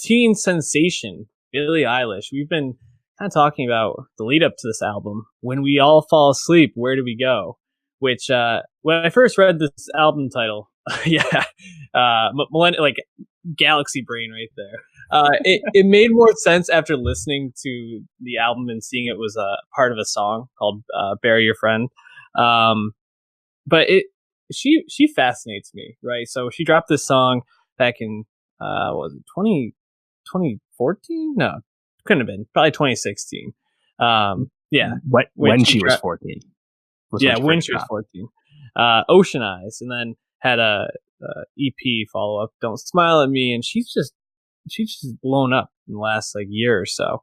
teen sensation, Billie Eilish. We've been kind of talking about the lead up to this album. When we all fall asleep, where do we go? Which, when I first read this album title, yeah, like galaxy brain right there. It made more sense after listening to the album and seeing it was a part of a song called "Bury Your Friend." But she fascinates me, right? So she dropped this song back in was it 2014? No, couldn't have been. Probably 2016. Yeah, when she was 14. When she was 14. Ocean Eyes, and then had a EP follow up, Don't Smile at Me, and she's just blown up in the last like year or so,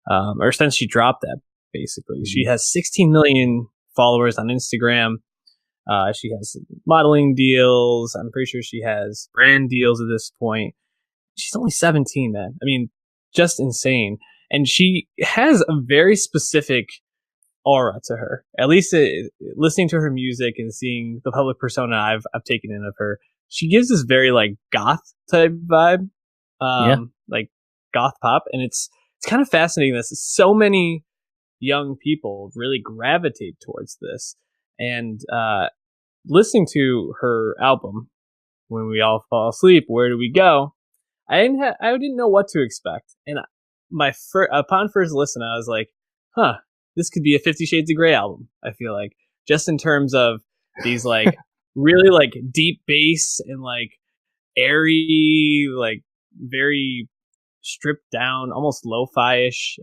or since she dropped that. Basically, she has 16 million followers on Instagram. She has modeling deals. I'm pretty sure she has brand deals at this point. She's only 17, man. I mean, just insane. And she has a very specific aura to her. At least listening to her music and seeing the public persona I've taken in of her, she gives this very like goth type vibe, like goth pop, and it's kind of fascinating that so many young people really gravitate towards this. And listening to her album, When We All Fall Asleep, Where Do We Go? I didn't know what to expect, and upon first listen, I was like, "Huh, this could be a 50 Shades of Grey album." I feel like, just in terms of these like really like deep bass and like airy, like very stripped down, almost lo-fi-ish,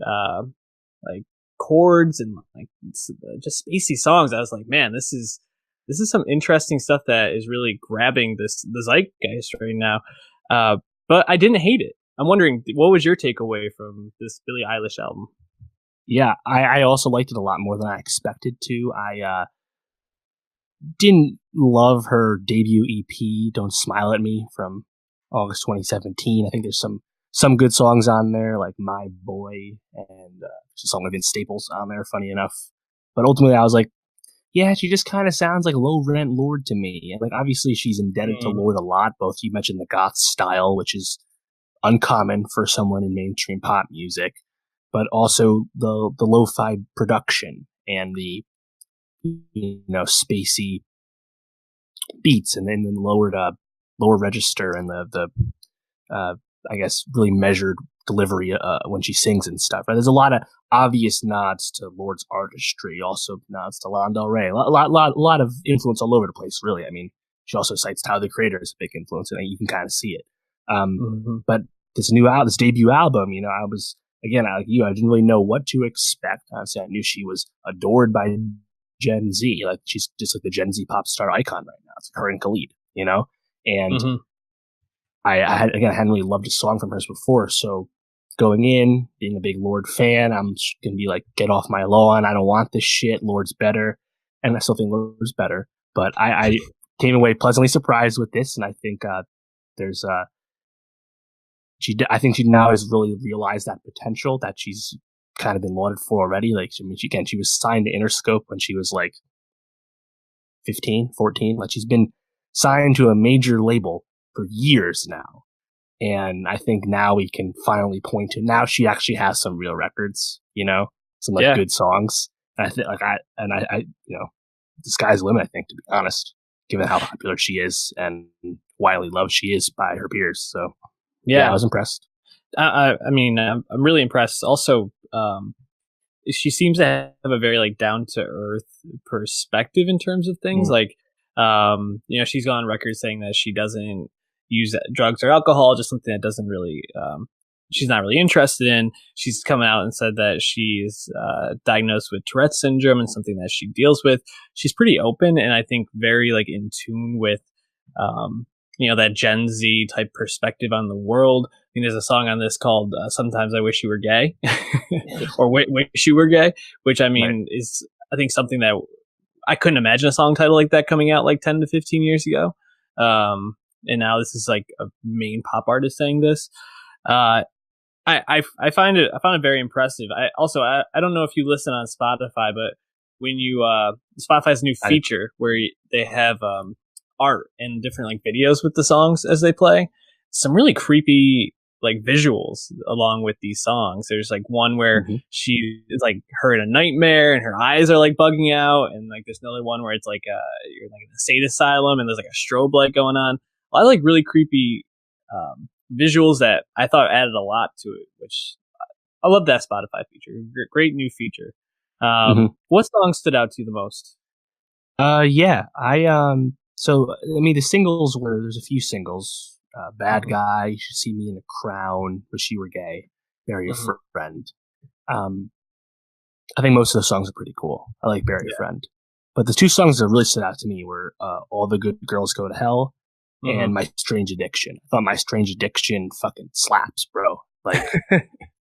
like chords and like just spacey songs. I was like, man, this is some interesting stuff that is really grabbing the zeitgeist right now. But I didn't hate it. I'm wondering, what was your takeaway from this Billie Eilish album? Yeah, I also liked it a lot more than I expected to. I didn't love her debut EP, Don't Smile at Me, from August 2017. I think there's some good songs on there, like My Boy, and there's a song with Vince Staples on there, funny enough. But ultimately, I was like, yeah, she just kind of sounds like low rent Lorde to me. And like, obviously, she's indebted to Lorde a lot. Both, you mentioned the goth style, which is uncommon for someone in mainstream pop music, but also the lo-fi production and the spacey beats, and then the lower register and the I guess really measured delivery when she sings and stuff. Right? There's a lot of obvious nods to Lorde's artistry, also nods to Lana Del Rey. A lot of influence all over the place, really. I mean, she also cites Tyler the Creator as a big influence, and you can kind of see it. But this debut album, I was, again, like you, I didn't really know what to expect. Honestly, I knew she was adored by Gen Z. Like, she's just like the Gen Z pop star icon right now. It's like her and Khalid, and I hadn't really loved a song from hers before. So going in, being a big Lorde fan, I'm going to be like, get off my lawn. I don't want this shit. Lorde's better. And I still think Lorde's better. But I came away pleasantly surprised with this. And I think I think she now has really realized that potential that she's kind of been lauded for already. Like, I mean, she was signed to Interscope when she was like 15, 14. Like, she's been signed to a major label for years now. And I think now we can finally point to, now she actually has some real records, some like good songs. And I think I the sky's the limit, I think, to be honest, given how popular she is and widely loved she is by her peers. So yeah, I was impressed. I mean, I'm really impressed. Also, she seems to have a very like down to earth perspective in terms of things. Like, she's gone on record saying that she doesn't use drugs or alcohol, just something that doesn't really, she's not really interested in. She's come out and said that she's diagnosed with Tourette's syndrome and something that she deals with. She's pretty open, and I think very like in tune with, that Gen Z type perspective on the world. I mean, there's a song on this called Sometimes I Wish You Were Gay or Wish You Were Gay, which I mean is, I think, something that I couldn't imagine a song title like that coming out like 10 to 15 years ago. And now this is like a main pop artist saying this. I found it very impressive. I don't know if you listen on Spotify, but when you Spotify's new feature where they have art and different like videos with the songs as they play, some really creepy like visuals along with these songs. There's like one where she is like her in a nightmare and her eyes are like bugging out, and like there's another one where it's like you're like in a state asylum and there's like a strobe light going on. A lot of like really creepy visuals that I thought added a lot to it, which I love that Spotify feature. Great new feature. What song stood out to you the most? So I mean, the singles there's a few singles. Bad Guy, You Should See Me in a Crown, Wish You Were Gay, Bury a Friend. I think most of the songs are pretty cool. I like Bury a Friend. But the two songs that really stood out to me were All the Good Girls Go to Hell and My Strange Addiction. I thought My Strange Addiction fucking slaps, bro. Like,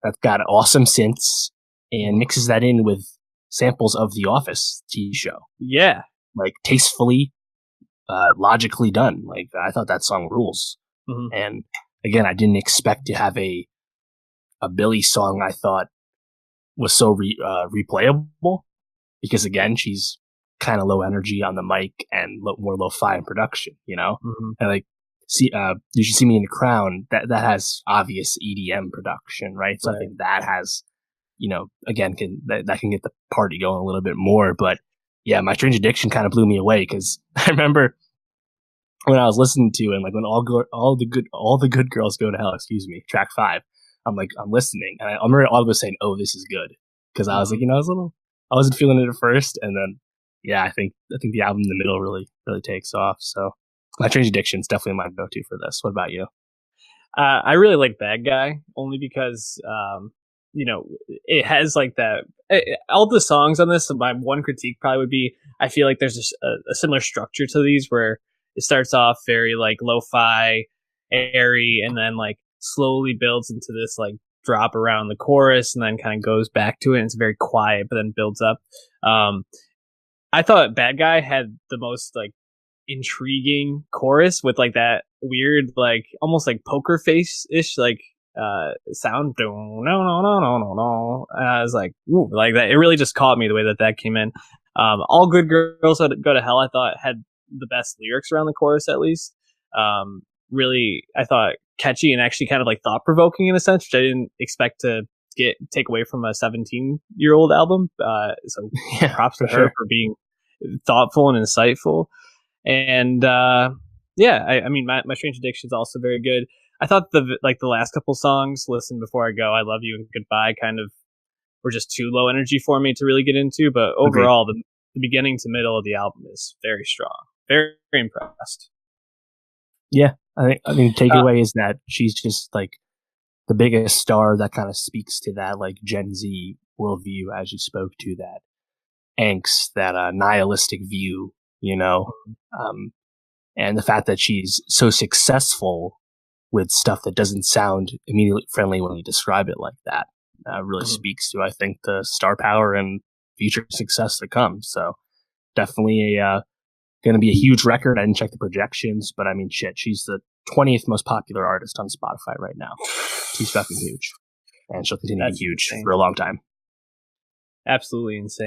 that's got awesome synths and mixes that in with samples of The Office TV show. Yeah. Like, tastefully, logically done. Like, I thought that song rules. And again, I didn't expect to have a Billie song I thought was so replayable, because again, she's kind of low energy on the mic and more lo-fi in production, you know? And like, You Should See Me in a Crown, that has obvious EDM production, right? So I think that has, you know, again, that can get the party going a little bit more. But yeah, My Strange Addiction kind of blew me away, because I remember when I was listening to it, and like when all the good girls go to hell, track 5, I'm listening, and I remember all of us saying, "Oh, this is good," because I was like, you know, I wasn't feeling it at first, and then yeah, I think the album in the middle really takes off. So My Strange Addiction is definitely my go-to for this. What about you? I really like Bad Guy, only because you know, it has like that. All the songs on this, my one critique probably would be, I feel like there's a similar structure to these, where it starts off very like lo-fi, airy, and then like slowly builds into this like drop around the chorus, and then kind of goes back to it, and it's very quiet, but then builds up. I thought Bad Guy had the most like intriguing chorus with like that weird, like almost like poker face ish like sound. No. I was like, ooh, like that. It really just caught me the way that came in. All Good Girls Go to Hell, I thought had the best lyrics around the chorus, at least. Really, I thought catchy and actually kind of like thought provoking in a sense, which I didn't expect to take away from a 17-year-old album. So props to her for being thoughtful and insightful. And I mean, my Strange Addiction is also very good. I thought the last couple songs, Listen Before I Go, I Love You, and Goodbye, kind of were just too low energy for me to really get into. But overall, the beginning to middle of the album is very strong. Very, very impressed. Yeah, I mean, takeaway is that she's just like the biggest star that kind of speaks to that like Gen Z worldview, as you spoke to, that angst, that nihilistic view, you know, and the fact that she's so successful with stuff that doesn't sound immediately friendly when you describe it like that really speaks to, I think, the star power and future success to come. So definitely going to be a huge record. I didn't check the projections, but I mean, shit, she's the 20th most popular artist on Spotify right now. She's fucking huge, and she'll continue to be huge for a long time. Absolutely insane.